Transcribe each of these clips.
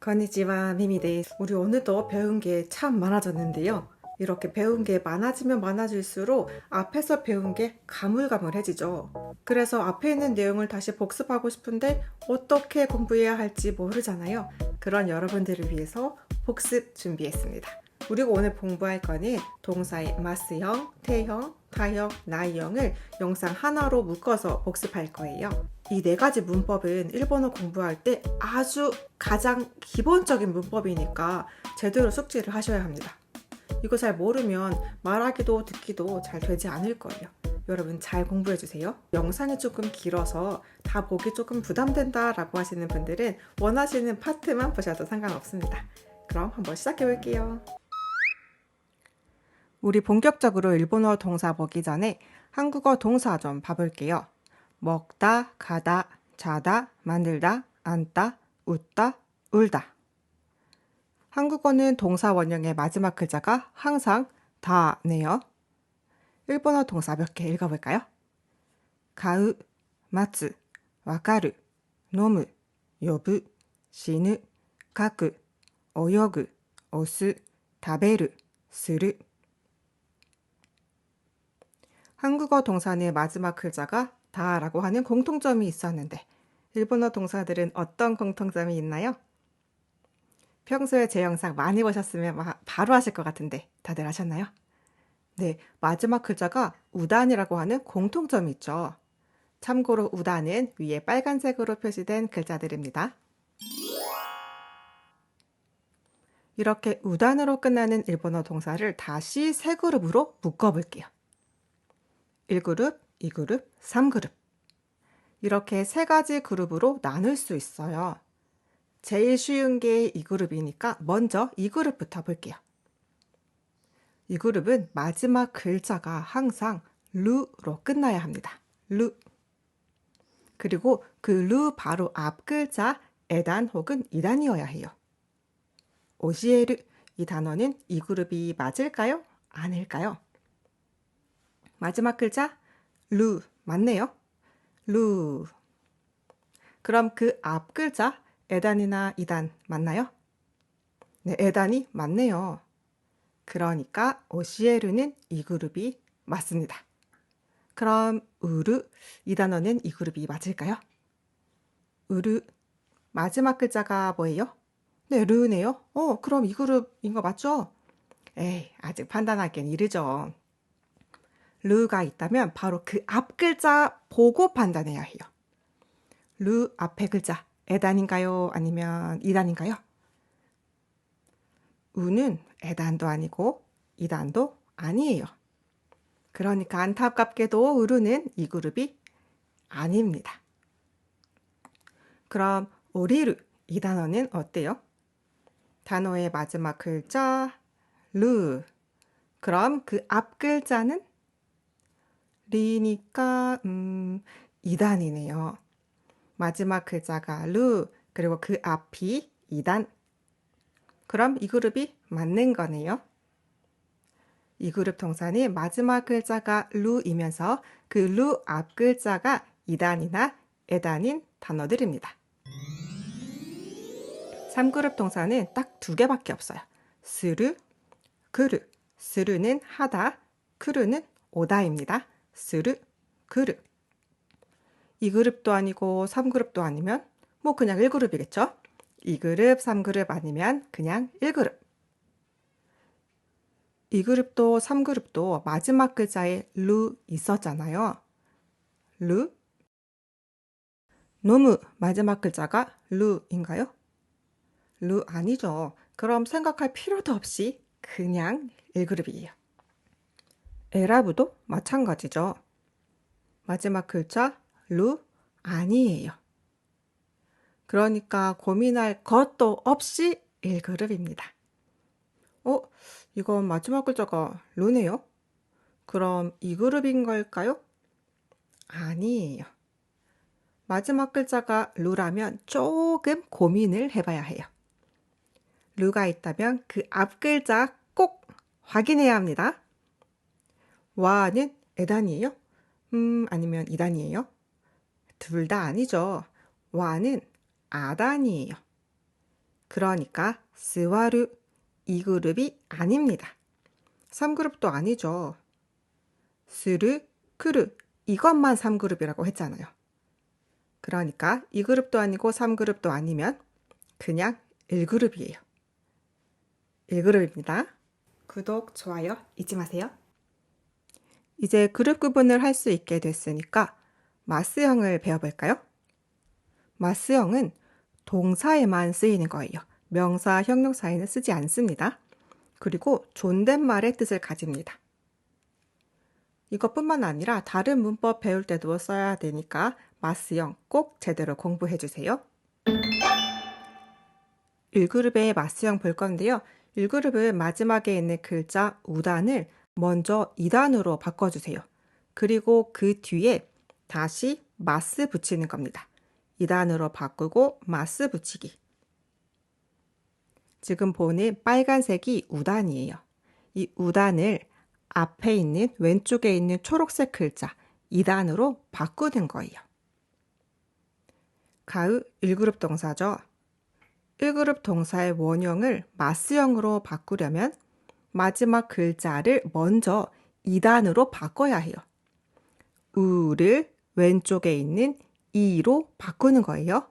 건니치와 미미데스. 우리 오늘도 배운 게 참 많아졌는데요. 이렇게 배운 게 많아지면 많아질수록 앞에서 배운 게 가물가물해지죠. 그래서 앞에 있는 내용을 다시 복습하고 싶은데 어떻게 공부해야 할지 모르잖아요. 그런 여러분들을 위해서 복습 준비했습니다. 그리고 오늘 공부할 거는 동사의 마스형, 태형, 타형, 나이형을 영상 하나로 묶어서 복습할 거예요. 이 네 가지 문법은 일본어 공부할 때 아주 가장 기본적인 문법이니까 제대로 숙지를 하셔야 합니다. 이거 잘 모르면 말하기도 듣기도 잘 되지 않을 거예요. 여러분 잘 공부해 주세요. 영상이 조금 길어서 다 보기 조금 부담된다 라고 하시는 분들은 원하시는 파트만 보셔도 상관없습니다. 그럼 한번 시작해 볼게요. 우리 본격적으로 일본어 동사 보기 전에 한국어 동사 좀 봐볼게요. 먹다, 가다, 자다, 만들다, 앉다, 웃다, 울다. 한국어는 동사 원형의 마지막 글자가 항상 다네요. 일본어 동사 몇 개 읽어볼까요? 가우, 마츠, 와카루, 노무, 요부, 시누, 가쿠, 오요구, 오스, 타베루, 스루. 한국어 동사의 마지막 글자가 다라고 하는 공통점이 있었는데 일본어 동사들은 어떤 공통점이 있나요? 평소에 제 영상 많이 보셨으면 바로 하실 것 같은데 다들 아셨나요? 네, 마지막 글자가 우단이라고 하는 공통점이 있죠. 참고로 우단은 위에 빨간색으로 표시된 글자들입니다. 이렇게 우단으로 끝나는 일본어 동사를 다시 세 그룹으로 묶어볼게요. 1그룹, 2그룹, 3그룹. 이렇게 세 가지 그룹으로 나눌 수 있어요. 제일 쉬운 게 2그룹이니까 먼저 2그룹부터 볼게요. 2그룹은 마지막 글자가 항상 루로 끝나야 합니다. 루. 그리고 그 루 바로 앞 글자 에단 혹은 이단이어야 해요. 오시에르 이 단어는 2그룹이 맞을까요? 아닐까요? 마지막 글자 루 맞네요. 루. 그럼 그 앞 글자 에단이나 이단 맞나요? 네, 에단이 맞네요. 그러니까 오시에르는 이 그룹이 맞습니다. 그럼 우르 이 단어는 이 그룹이 맞을까요? 우르 마지막 글자가 뭐예요? 네, 르네요. 그럼 이 그룹인 거 맞죠? 에이, 아직 판단하기엔 이르죠. 르가 있다면 바로 그 앞 글자 보고 판단해야 해요. 르 앞에 글자 에단인가요? 아니면 이단인가요? 우는 에단도 아니고 이단도 아니에요. 그러니까 안타깝게도 우르는 이 그룹이 아닙니다. 그럼 오리루 이 단어는 어때요? 단어의 마지막 글자 르. 그럼 그 앞 글자는 리니까 이단이네요. 마지막 글자가 르 그리고 그 앞이 이단. 그럼 이 그룹이 맞는 거네요. 이 그룹 동사는 마지막 글자가 루이면서 그 루 앞 글자가 이단이나 에단인 단어들입니다. 3그룹 동사는 딱 두 개밖에 없어요. 스루, 그루. 스루는 하다, 크루는 오다입니다. 스루, 그루. 2그룹도 아니고 3그룹도 아니면 뭐 그냥 1그룹이겠죠? 2그룹, 3그룹 아니면 그냥 1그룹. 2그룹도 3그룹도 마지막 글자에 루 있었잖아요. 루? 노무 마지막 글자가 루인가요? 루 아니죠. 그럼 생각할 필요도 없이 그냥 1그룹이에요. 에라브도 마찬가지죠. 마지막 글자 루 아니에요. 그러니까 고민할 것도 없이 1그룹입니다. 이건 마지막 글자가 루네요. 그럼 2그룹인 걸까요? 아니에요. 마지막 글자가 루라면 조금 고민을 해봐야 해요. 루가 있다면 그 앞 글자 꼭 확인해야 합니다. 와는 에단이에요? 아니면 이단이에요? 둘 다 아니죠. 와는 아단이에요. 그러니까 스와루 2그룹이 아닙니다. 3그룹도 아니죠. 스르, 크루 이것만 3그룹이라고 했잖아요. 그러니까 2그룹도 아니고 3그룹도 아니면 그냥 1그룹이에요. 1그룹입니다. 구독, 좋아요 잊지 마세요. 이제 그룹 구분을 할 수 있게 됐으니까 마스형을 배워볼까요? 마스형은 동사에만 쓰이는 거예요. 명사, 형용사에는 쓰지 않습니다. 그리고 존댓말의 뜻을 가집니다. 이것뿐만 아니라 다른 문법 배울 때도 써야 되니까 마스형 꼭 제대로 공부해 주세요. 1그룹의 마스형 볼 건데요. 1그룹은 마지막에 있는 글자 우단을 먼저 2단으로 바꿔주세요. 그리고 그 뒤에 다시 마스 붙이는 겁니다. 2단으로 바꾸고 마스 붙이기. 지금 보는 빨간색이 우단이에요. 이 우단을 앞에 있는 왼쪽에 있는 초록색 글자 2단으로 바꾸는 거예요. 가으 1그룹 동사죠. 1그룹 동사의 원형을 마스형으로 바꾸려면 마지막 글자를 먼저 2단으로 바꿔야 해요. 우를 왼쪽에 있는 이로 바꾸는 거예요.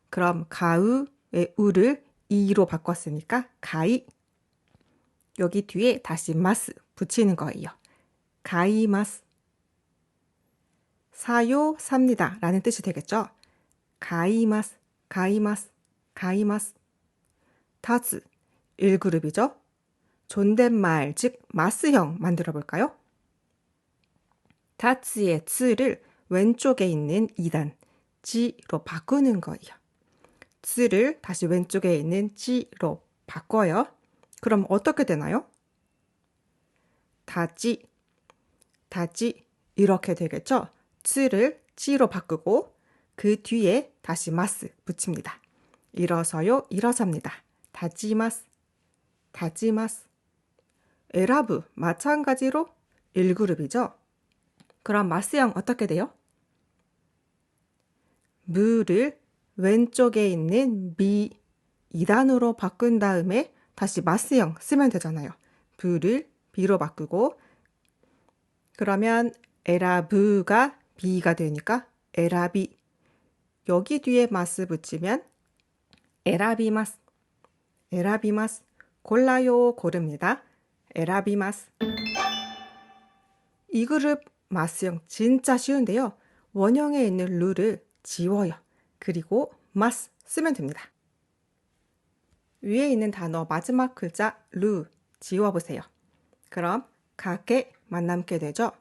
그럼 가으의 우를 이로 바꿨으니까 가이. 여기 뒤에 다시 마스 붙이는 거예요. 가이마스. 사요, 삽니다 라는 뜻이 되겠죠. 가이마스, 가이마스, 가이마스. 타츠 1그룹이죠. 존댓말, 즉 마스형 만들어 볼까요? 타츠의 츠를 왼쪽에 있는 2단 지로 바꾸는 거예요. 츠를 다시 왼쪽에 있는 지로 바꿔요. 그럼 어떻게 되나요? 다지, 다지 이렇게 되겠죠? 츠를 지로 바꾸고 그 뒤에 다시 마스 붙입니다. 일어서요, 일어섭니다. 다지마스, 다지마스. 에라브 마찬가지로 1그룹이죠. 그럼 마스형 어떻게 돼요? 무를 왼쪽에 있는 미 2단으로 바꾼 다음에 다시 마스형 쓰면 되잖아요. 부를 비로 바꾸고 그러면 에라브가 비가 되니까 에라비. 여기 뒤에 마스 붙이면 에라비마스, 에라비마스. 골라요, 고릅니다. 에라비마스. 이 그룹 마스형 진짜 쉬운데요. 원형에 있는 루를 지워요. 그리고 마스 쓰면 됩니다. 위에 있는 단어 마지막 글자 루 지워보세요. 그럼 가게만 남게 되죠.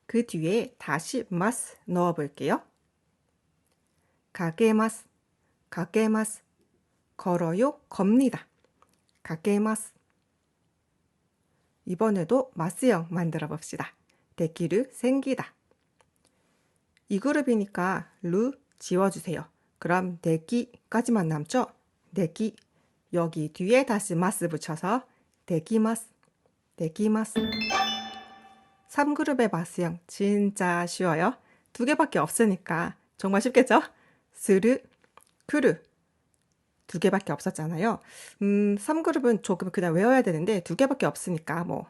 그 뒤에 다시 마스 넣어볼게요. 가게마스, 가게마스. 걸어요, 겁니다. 가게마스. 이번에도 마스형 만들어 봅시다. 데키르 생기다. 이 그룹이니까 루 지워주세요. 그럼 데키까지만 남죠? 데키. 여기 뒤에 다시 마스 붙여서 데키마스, 데키마스. 3그룹의 마스형 진짜 쉬워요. 2개밖에 없으니까 정말 쉽겠죠? 스르, 크루 2개밖에 없었잖아요. 3그룹은 조금 그냥 외워야 되는데 2개밖에 없으니까 뭐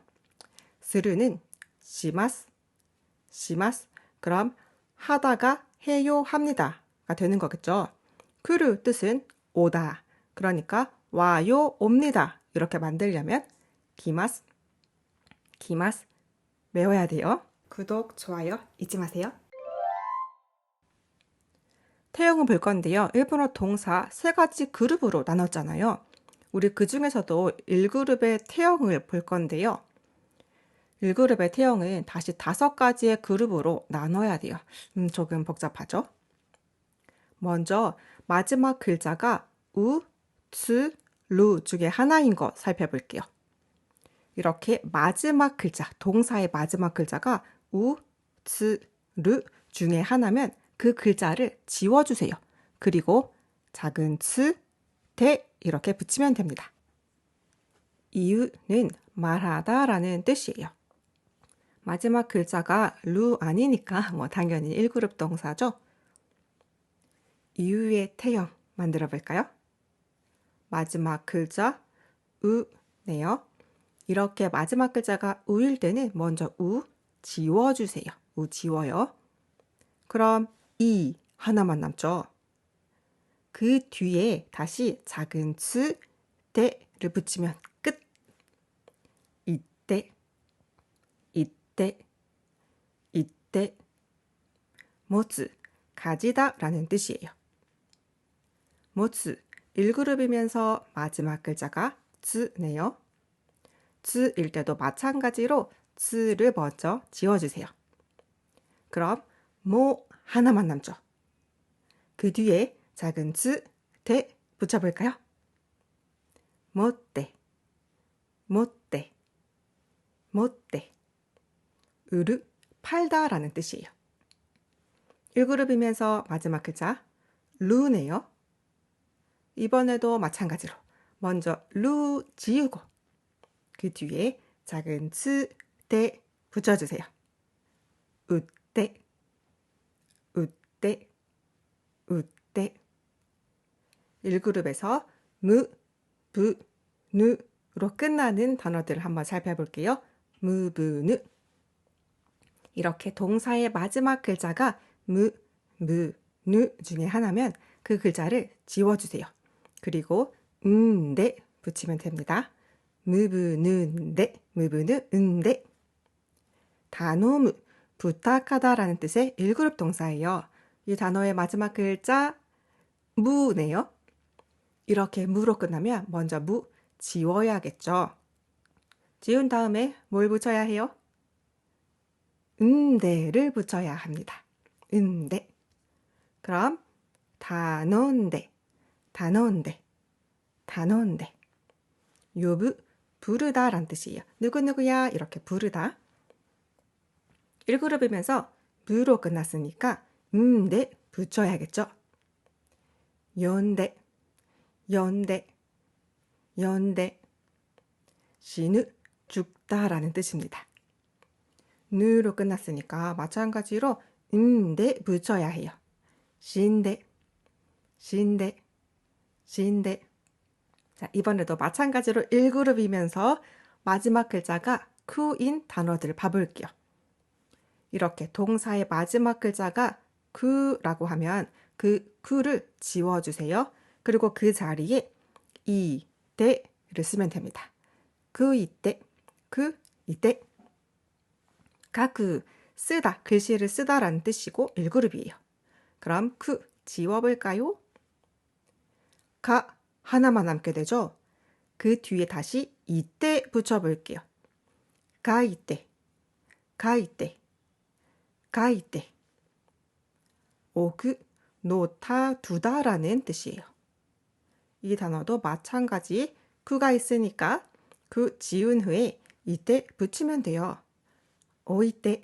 스르는 시마스, 시마스. 그럼 하다가 해요, 합니다가 되는 거겠죠. 크루 뜻은 오다. 그러니까 와요, 옵니다. 이렇게 만들려면 기마스, 기마스 외워야 돼요. 구독, 좋아요 잊지 마세요. 태형은 볼 건데요. 일본어 동사 3가지 그룹으로 나눴잖아요. 우리 그 중에서도 1그룹의 태형을 볼 건데요. 1그룹의 태형은 다시 5가지의 그룹으로 나눠야 돼요. 조금 복잡하죠? 먼저 마지막 글자가 우, 츠, 루 중에 하나인 거 살펴볼게요. 이렇게 마지막 글자, 동사의 마지막 글자가 우, 츠, 루 중에 하나면 그 글자를 지워주세요. 그리고 작은 츠, 대 이렇게 붙이면 됩니다. 이유는 말하다 라는 뜻이에요. 마지막 글자가 루 아니니까 뭐 당연히 1그룹 동사죠. 이유의 태형 만들어 볼까요? 마지막 글자 우네요. 이렇게 마지막 글자가 우일 때는 먼저 우 지워주세요. 우 지워요. 그럼 이 하나만 남죠. 그 뒤에 다시 작은 츠, 때를 붙이면 끝. 이때, 이때, 이때. 모츠, 가지다 라는 뜻이에요. 모츠, 1그룹이면서 마지막 글자가 츠네요. 츠일 때도 마찬가지로 츠를 먼저 지워주세요. 그럼 모 하나만 남죠. 그 뒤에 작은 츠, 대 붙여볼까요? 못대, 못대, 못대. 으르, 팔다 라는 뜻이에요. 1그룹이면서 마지막 글자 루네요. 이번에도 마찬가지로 먼저 루 지우고 그 뒤에 작은 츠, 대 붙여주세요. 웃대, 웃대, 웃대. 1그룹에서 무, 부, 누로 끝나는 단어들을 한번 살펴볼게요. 무, 부, 누. 이렇게 동사의 마지막 글자가 무, 무, 누 중에 하나면 그 글자를 지워주세요. 그리고 네 붙이면 됩니다. 무브는데, 무브는데. 다노무, 부탁하다라는 뜻의 1그룹 동사예요. 이 단어의 마지막 글자 무네요. 이렇게 무로 끝나면 먼저 무 지워야겠죠. 지운 다음에 뭘 붙여야 해요? 은대를 붙여야 합니다. 은대. 그럼 단언대, 단언대, 단언대. 요부, 부르다 란 뜻이에요. 누구누구야 이렇게 부르다. 1그룹이면서 무로 끝났으니까 네 붙여야겠죠. 연대, 연대, 연대. 시누, 죽다라는 뜻입니다. 느로 끝났으니까 마찬가지로 네 붙여야 해요. 신대, 신대, 신대. 자, 이번에도 마찬가지로 1그룹이면서 마지막 글자가 쿠인 단어들을 봐볼게요. 이렇게 동사의 마지막 글자가 쿠라고 하면 그 쿠를 지워주세요. 그리고 그 자리에 이때를 쓰면 됩니다. 그 이때, 그 이때. 가그, 쓰다, 글씨를 쓰다라는 뜻이고 1그룹이에요. 그럼 쿠 지워볼까요? 가 하나만 남게 되죠. 그 뒤에 다시 이때 붙여볼게요. 가 이때, 가 이때, 가 이때. 오그, 놓다, 두다라는 뜻이에요. 이 단어도 마찬가지 쿠가 있으니까 그 지운 후에 이때 붙이면 돼요. 오이때,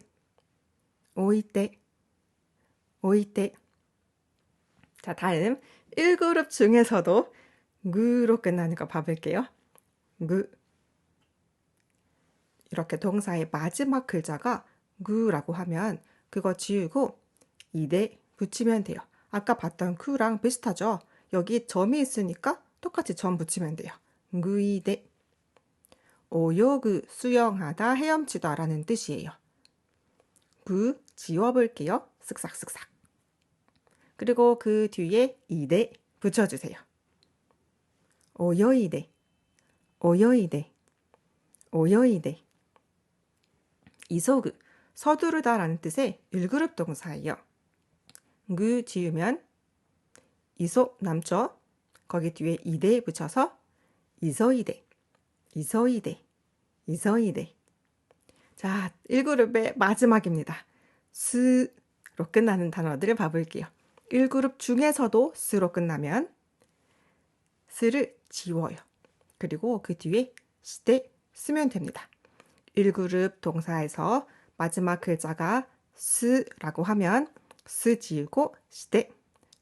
오이때, 오이때. 자, 다음 1그룹 중에서도 구로 끝나는 거 봐볼게요. 구. 이렇게 동사의 마지막 글자가 구라고 하면 그거 지우고 이대 붙이면 돼요. 아까 봤던 구랑 비슷하죠? 여기 점이 있으니까 똑같이 점 붙이면 돼요. 구이대. 오요구, 수영하다, 헤엄치다 라는 뜻이에요. 구 지워볼게요. 쓱싹쓱싹. 그리고 그 뒤에 이대 붙여주세요. 오요이대, 오요이대, 오요이대. 이소그, 서두르다 라는 뜻의 1그룹 동사예요. 그 지으면 이소 남죠? 거기 뒤에 이대 붙여서 이소이대, 이소이대, 이소이대. 자, 1그룹의 마지막입니다. 스로 끝나는 단어들을 봐볼게요. 1그룹 중에서도 스로 끝나면 스를 지워요. 그리고 그 뒤에 시대 쓰면 됩니다. 1그룹 동사에서 마지막 글자가 스라고 하면 스 지우고 시대,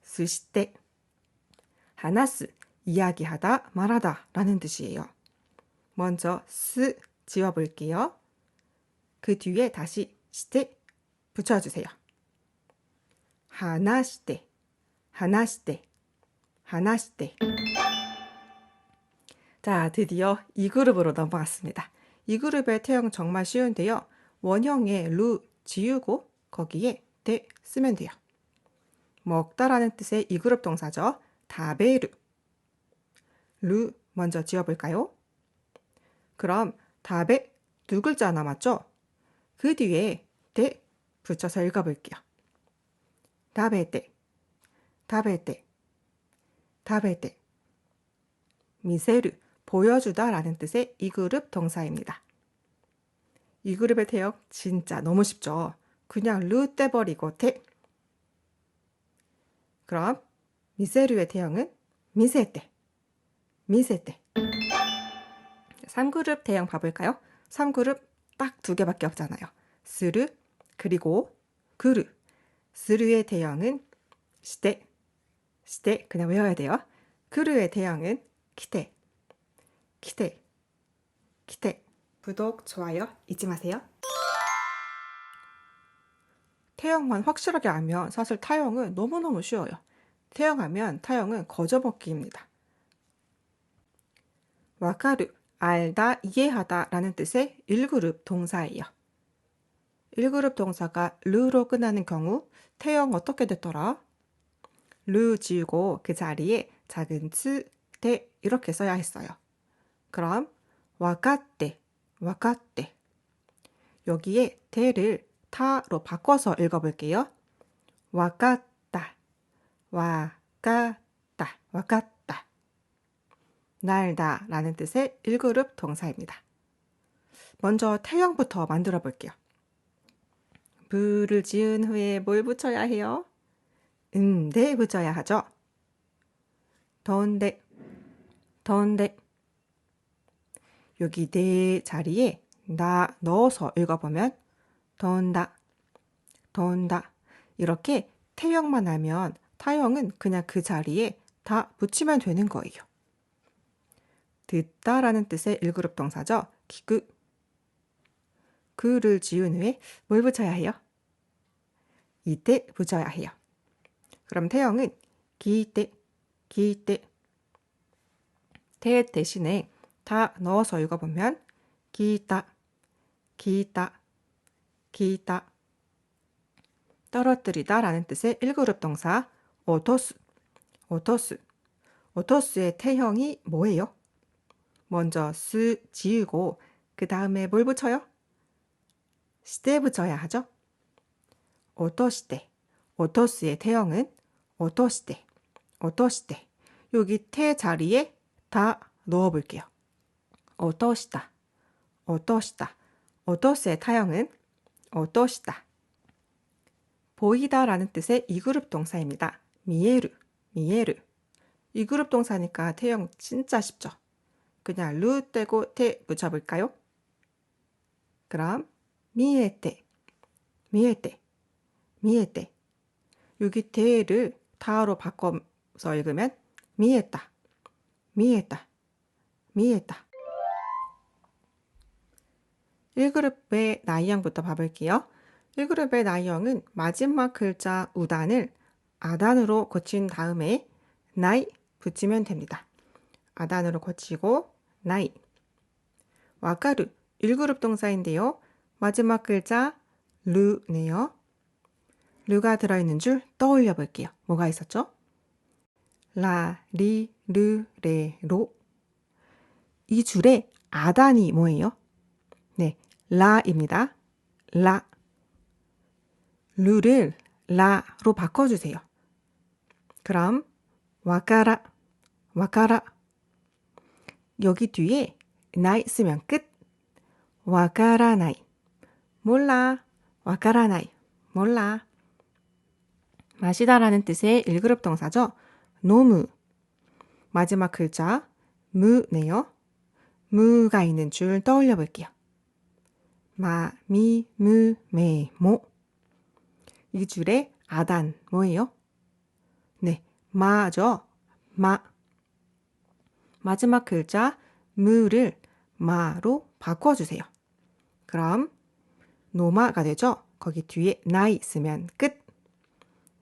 스시대. 하나스, 이야기하다, 말하다 라는 뜻이에요. 먼저 스 지워볼게요. 그 뒤에 다시 시대 붙여주세요. 하나시대, 하나시대, 하나시대. 자, 드디어 2그룹으로 넘어갔습니다. 2그룹의 태형 정말 쉬운데요. 원형에 루 지우고 거기에 대 쓰면 돼요. 먹다라는 뜻의 2그룹 동사죠. 다베르. 루 먼저 지어볼까요? 그럼 다베 두 글자 남았죠? 그 뒤에 대 붙여서 읽어볼게요. 다베테, 다베테, 다베테. 미세르, 보여주다 라는 뜻의 2그룹 동사입니다. 2그룹의 태형 진짜 너무 쉽죠? 그냥 루 떼버리고 테. 그럼 미세르의 태형은 미세테, 미세테. 3그룹 태형 봐볼까요? 3그룹 딱 두 개밖에 없잖아요. 스르, 그리고 그르. 스르의 태형은 시테, 시테 그냥 외워야 돼요. 그르의 태형은 키테, 키테, 키테. 구독, 좋아요 잊지 마세요. 태형만 확실하게 알면 사실 타형은 너무너무 쉬워요. 태형하면 타형은 거저먹기입니다. 와카르, 알다, 이해하다 라는 뜻의 1그룹 동사예요. 1그룹 동사가 르로 끝나는 경우 태형 어떻게 됐더라? 르 지우고 그 자리에 작은 츠, 대 이렇게 써야 했어요. 그럼 와카떼, 와카떼. 여기에 대를 타로 바꿔서 읽어볼게요. 와카따, 와카따, 와카따. 날다 라는 뜻의 1그룹 동사입니다. 먼저 태형부터 만들어 볼게요. 부를 지은 후에 뭘 붙여야 해요? 대 붙여야 하죠. 더운데, 더운데. 여기 대 자리에 나 넣어서 읽어보면 더운다, 더운다. 이렇게 태형만 하면 타형은 그냥 그 자리에 다 붙이면 되는 거예요. 듣다라는 뜻의 1그룹 동사죠. 기그. 그를 지은 후에 뭘 붙여야 해요? 이때 붙여야 해요. 그럼 태형은 기때, 기때. 태 대신에 다 넣어서 읽어보면 기타, 기타, 기타. 떨어뜨리다 라는 뜻의 1그룹 동사 오토스, 오토스. 오토스의 태형이 뭐예요? 먼저 스 지우고 그 다음에 뭘 붙여요? 시대 붙여야 하죠. 오토시대, 오토스의 태형은 오토시대, 오토시대. 여기 태 자리에 다 넣어볼게요. 오토시다, 오토시다. 오토스의 타형은 오토시다. 보이다 라는 뜻의 2그룹 동사입니다. 미에르, 미에르. 2그룹 동사니까 태형 진짜 쉽죠. 그냥 루 떼고 테 붙여볼까요? 그럼 미에테, 미에테, 미에테. 여기 테를 타로 바꿔서 읽으면 미에다, 미에다, 미에다. 1그룹의 나이형부터 봐볼게요. 1그룹의 나이형은 마지막 글자 우단을 아단으로 고친 다음에 나이 붙이면 됩니다. 아단으로 고치고 나이. 와카르 1그룹 동사인데요. 마지막 글자 르네요. 르가 들어있는 줄 떠올려 볼게요. 뭐가 있었죠? 라, 리, 르, 레, 로. 이 줄에 아단이 뭐예요? 네, 라입니다. 라. 르를 라로 바꿔주세요. 그럼 와카라, 와카라. 여기 뒤에 나이 쓰면 끝. 와카라나이. 몰라. 와카라나이. 몰라. 마시다라는 뜻의 1그룹 동사죠. 노무. 마지막 글자 무네요. 무가 있는 줄 떠올려 볼게요. 마, 미, 무, 메, 모. 이 줄에 아단 뭐예요? 네, 마죠. 마. 마지막 글자 무를 마로 바꿔주세요. 그럼 노마가 되죠. 거기 뒤에 나이 쓰면 끝.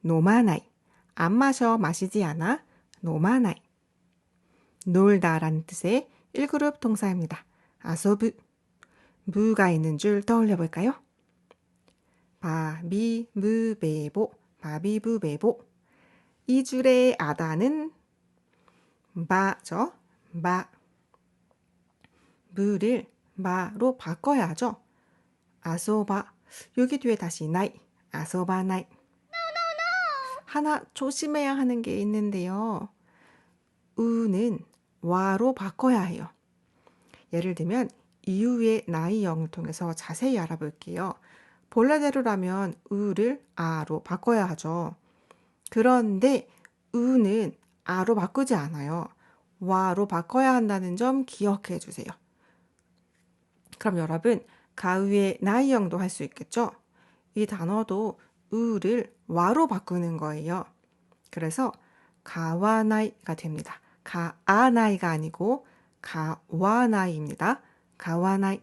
노마나이. 안 마셔, 마시지 않아. 노마나이. 놀다라는 뜻의 1그룹 동사입니다. 아소부. 무가 있는 줄 떠올려 볼까요? 바비무베보, 바비부베보. 이 줄의 아다는 바죠. 바. 무를 바로 바꿔야 하죠. 아소바. 여기 뒤에 다시 나이. 아소바 나이. 하나 조심해야 하는 게 있는데요. 우는 와로 바꿔야 해요. 예를 들면 이후의 나이형을 통해서 자세히 알아볼게요. 본래대로라면 우를 아로 바꿔야 하죠. 그런데 우는 아로 바꾸지 않아요. 와로 바꿔야 한다는 점 기억해 주세요. 그럼 여러분 가위의 나이형도 할 수 있겠죠? 이 단어도 우를 와로 바꾸는 거예요. 그래서 가와나이가 됩니다. 가아나이가 아니고 가와나이입니다. 가와나이.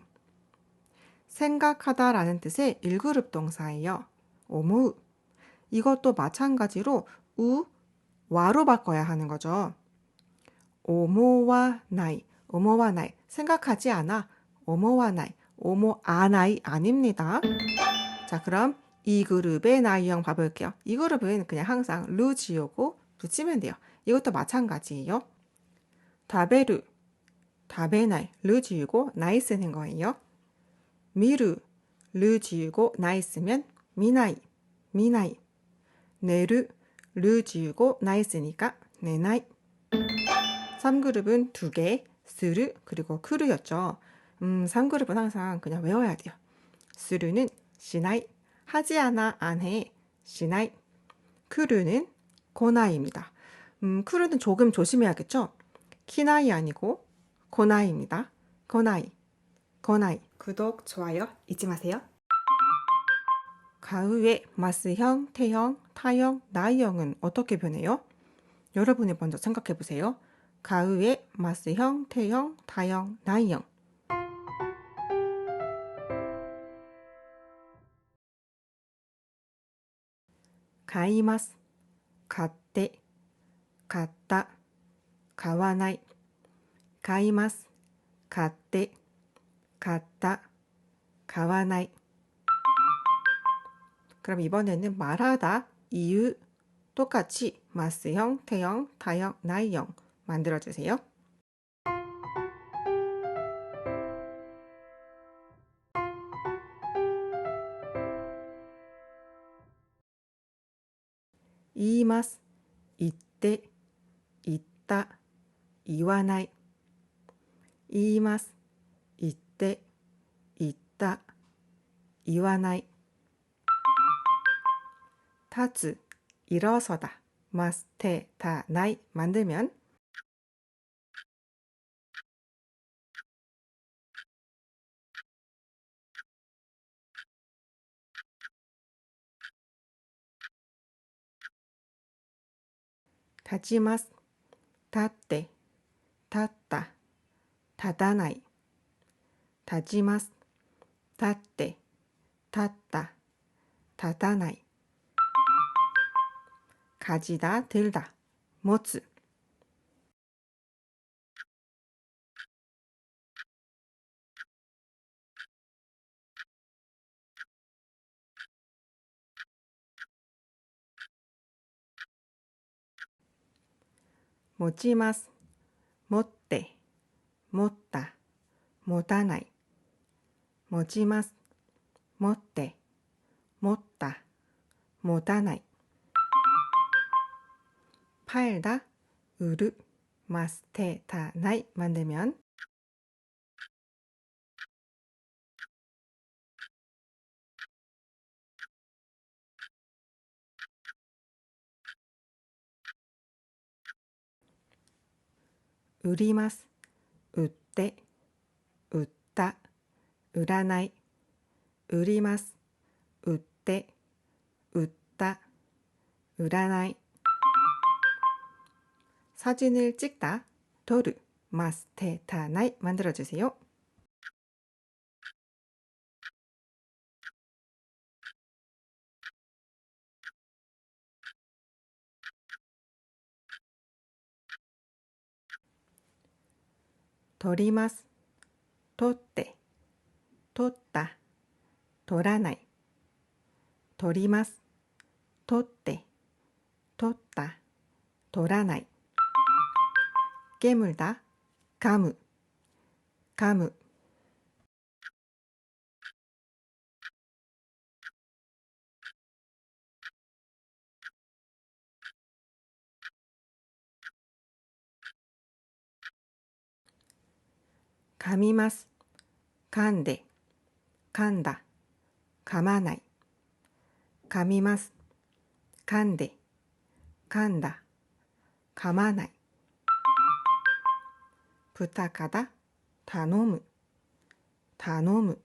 생각하다라는 뜻의 1그룹 동사예요. 오무. 이것도 마찬가지로 와로 바꿔야 하는 거죠. 오모와 나이, 오모와 나이. 생각하지 않아. 오모와 나이, 오모아나이 아닙니다. 자, 그럼 이 그룹의 나이형 봐볼게요. 이 그룹은 그냥 항상 루 지우고 붙이면 돼요. 이것도 마찬가지예요. 다베루, 다베나이, 루 지우고 나이 쓰는 거예요. 미루, 루 지우고 나이 쓰면 미나이, 미나이. 네루, 루 지우고 나이 쓰니까 네나이. 3그룹은 2개, 스루 그리고 크루였죠. 3그룹은 항상 그냥 외워야 돼요. 스루는 시나이, 하지 않아, 안 해, 시나이. 크루는 고나이입니다. 크루는 조금 조심해야겠죠? 키나이 아니고 고나이입니다. 고나이, 고나이. 구독, 좋아요 잊지 마세요. 가우의 마스형, 태형, 타형, 나이형은 어떻게 변해요? 여러분이 먼저 생각해 보세요. 가우의 마스형, 태형, 타형, 나이형. 가이마스, 갔대, 갔다, 가와나이. 가이마스, 갔대, 갔다, 가와나이. 그럼 이번에는 말하다, 이유 똑같이 마스형, 태형, 타형, 나이형 만들어주세요. 이마스, 이때, 있다, 이와나이. 이마스, 이때, 있다, 이와나이. 타츠, 일어서다, 마스테, 다, 나이 만들면 다지마스, 닫대, 닫다, 닫아나이. 다지마스, 닫대, 닫다, 닫아나이. 가지다, 들다, 모츠. 모치마스, 못대, 못다, 못하나이. 모치마스, 못대, 못다, 못하나이. 팔다, 우르, 마스테, 다, 나이 만들면 우리마스, 웃대, 웃다, 우라나이. 우리마스, 웃대, 웃다, 우라나이. 사진을 찍다, 도르, 마스테, 다, 나이 만들어주세요. 取ります。取って、取った、取らない。取ります。取って、取った、取らない。깨물다、噛む、噛む。噛みます。噛んで、噛んだ、噛まない。噛みます。噛んで、噛んだ、噛まない。부탁하다、頼む、頼む。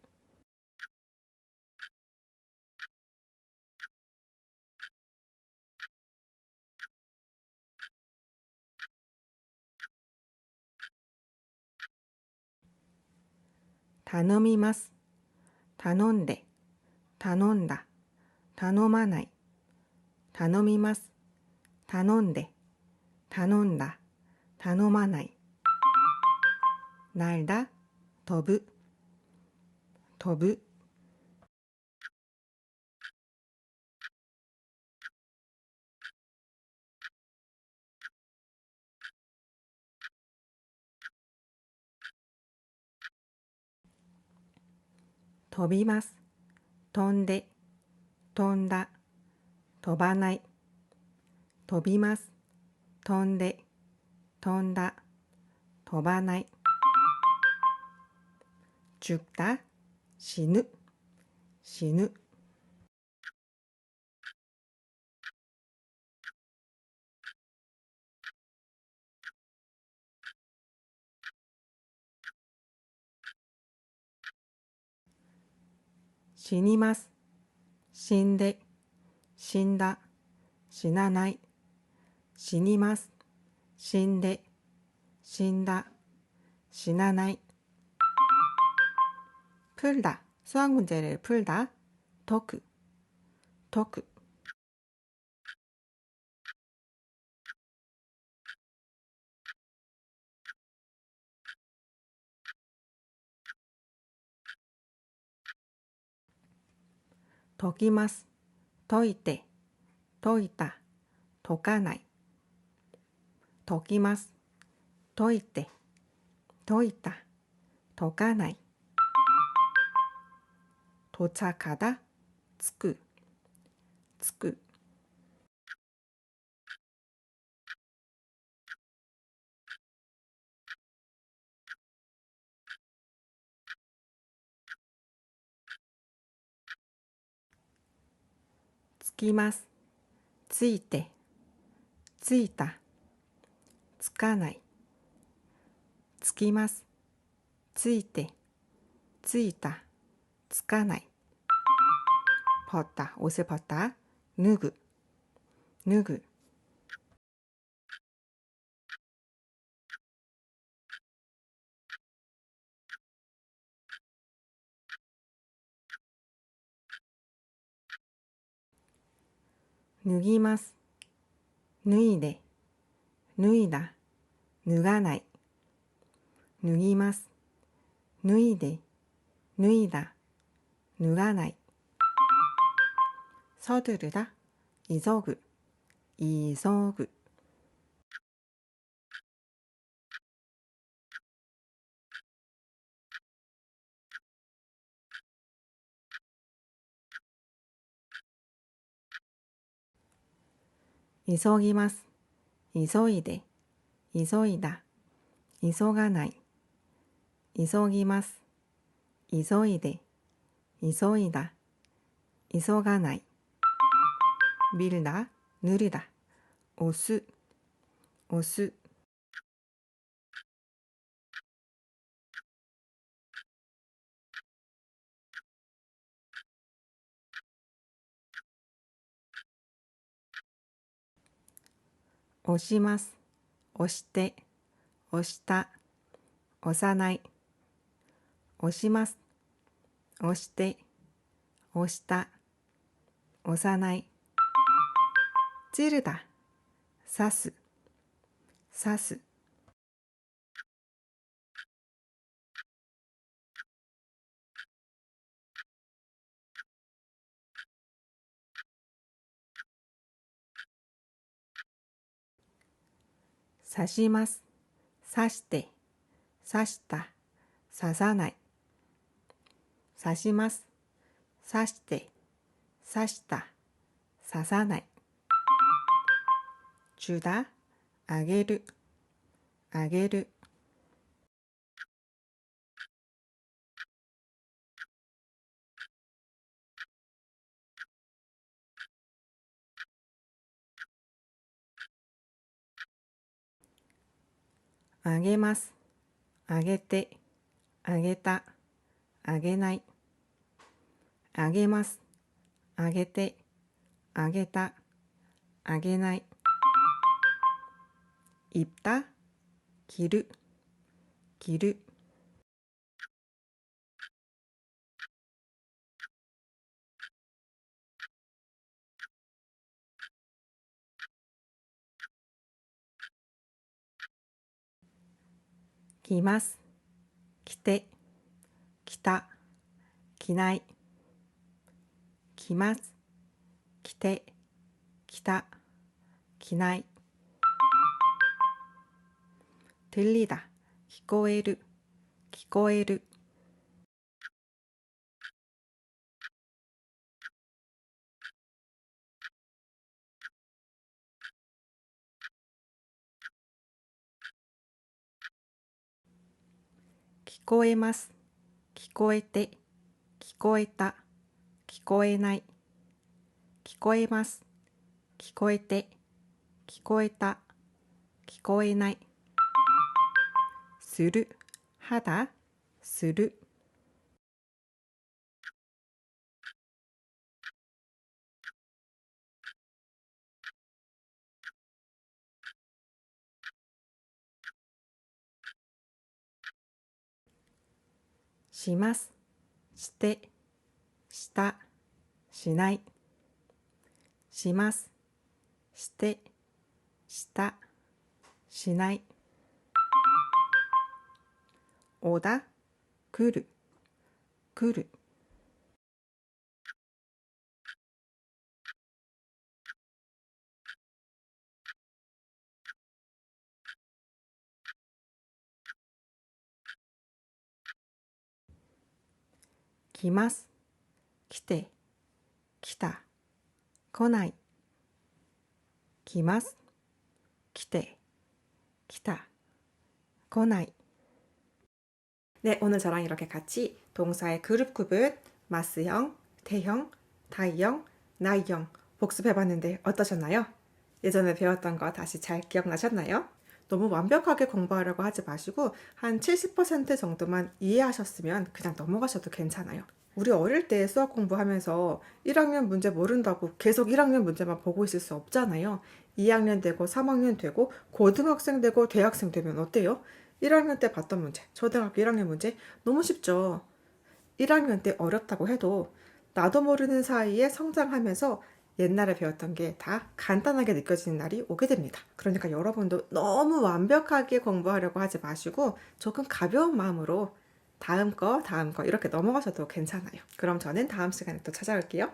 頼みます。頼んで、頼んだ、頼まない。頼みます。頼んで、頼んだ、頼まない。날다、飛ぶ、飛ぶ。飛びます。飛んで、飛んだ、飛ばない。飛びます。飛んで、飛んだ、飛ばない。죽다、死ぬ、死ぬ。死にます。死んで、死んだ、死なない。死にます。死んで、死んだ、死なない。풀다、수학문제를 풀다, 解く、解く。解きます。解いて、解いた、解かない。解きます。解いて、解いた、解かない。도착하다、着く、着く。着きます。ついて、ついた、つかない。つきます。ついて、ついた、つかない。벗다、옷을 벗다、脱ぐ、脱ぐ。脱ぎます。脱いで、脱いだ、脱がない。脱ぎます。脱いで、脱いだ、脱がない。서두르다、急ぐ、急ぐ。急ぎます。急いで、急いだ、急がない。急ぎます。急いで、急いだ、急がない。ビルだ、塗るだ、押す、押す。押します。押して、押した、押さない。押します。押して、押した、押さない。찌르 다、 刺す、刺す。刺します、刺して、刺した、刺さない。刺します、刺して、刺した、刺さない。주다、あげる、あげる。あげます、あげて、あげた、あげない。あげます、あげて、あげた、あげない。입다、着る、着る。着ます、着て、着た、着ない。着ます、着て、着た、着ない。들리다、聞こえる、聞こえる。聞こえます、聞こえて、聞こえた、聞こえない。聞こえます、聞こえて、聞こえた、聞こえない。する、肌、する。します、して、した、しない。します、して、した、しない。おだ、来る、来る。来ます、来て、来た、来ない。来ます、来て、来た, 거나이. 네, 오늘 저랑 이렇게 같이 동사의 그룹 구분, 마스형, 대형, 다이형, 나이형 복습해봤는데 어떠셨나요? 예전에 배웠던 거 다시 잘 기억나셨나요? 너무 완벽하게 공부하려고 하지 마시고 한 70% 정도만 이해하셨으면 그냥 넘어가셔도 괜찮아요. 우리 어릴 때 수학 공부하면서 1학년 문제 모른다고 계속 1학년 문제만 보고 있을 수 없잖아요. 2학년 되고 3학년 되고 고등학생 되고 대학생 되면 어때요? 1학년 때 봤던 문제, 초등학교 1학년 문제 너무 쉽죠. 1학년 때 어렵다고 해도 나도 모르는 사이에 성장하면서 옛날에 배웠던 게 다 간단하게 느껴지는 날이 오게 됩니다. 그러니까 여러분도 너무 완벽하게 공부하려고 하지 마시고 조금 가벼운 마음으로 다음 거 이렇게 넘어가셔도 괜찮아요. 그럼 저는 다음 시간에 또 찾아올게요.